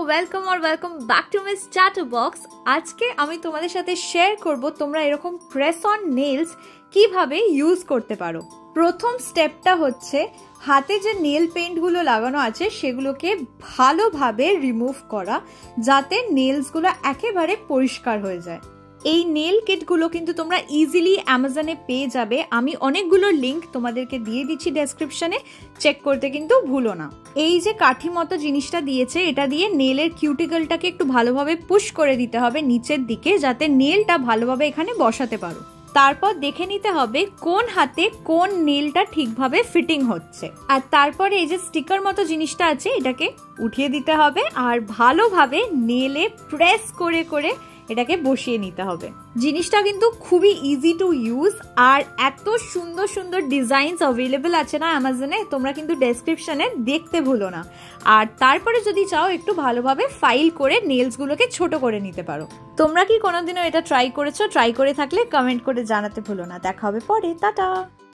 Welcome back to miss Chatterbox. আজকে আমি তোমাদের সাথে শেয়ার করব তোমরা এরকম প্রেস অন নেলস কিভাবে ইউজ করতে পারো। প্রথম স্টেপটা হচ্ছে হাতে যে নেল পেইন্টগুলো লাগানো আছে সেগুলোকে ভালোভাবে রিমুভ করা, যাতে নেলসগুলো একেবারে পরিষ্কার হয়ে যায়। এই নেল কিটগুলো কিন্তু তোমরা ইজিলি অ্যামাজনে পেয়ে যাবে। আমি অনেকগুলো লিঙ্ক তোমাদেরকে দিয়ে দিচ্ছি ডেসক্রিপশনে, চেক করতে কিন্তু ভুলো না। এই যে কাঠি মতো জিনিসটা দিয়েছে, এটা দিয়ে নেলের কিউটিকলটাকে একটু ভালোভাবে পুশ করে দিতে হবে নিচের দিকে, যাতে নেলটা ভালোভাবে এখানে বসাতে পারো। তারপর দেখে নিতে হবে কোন হাতে কোন নেলটা ঠিকভাবে ফিটিং হচ্ছে। আর তারপরে এই যে স্টিকার মতো জিনিসটা আছে, এটাকে উঠিয়ে দিতে হবে আর ভালোভাবে নেলে প্রেস করে করে এটাকে বসিয়ে নিতে হবে। জিনিসটা কিন্তু খুবই ইজি টু ইউজ, আর এত সুন্দর সুন্দর ডিজাইনস অ্যাভেলেবল আছে না অ্যামাজনে, তোমরা কিন্তু ডেসক্রিপশনে দেখতে ভুলো না। আর তারপরে যদি চাও একটু ভালোভাবে ফাইল করে নেলসগুলোকে ছোট করে নিতে পারো। তোমরা কি কোনোদিনও এটা ট্রাই করেছো? ট্রাই করে থাকলে কমেন্ট করে জানাতে ভুলো না। দেখা হবে পরে, টাটা।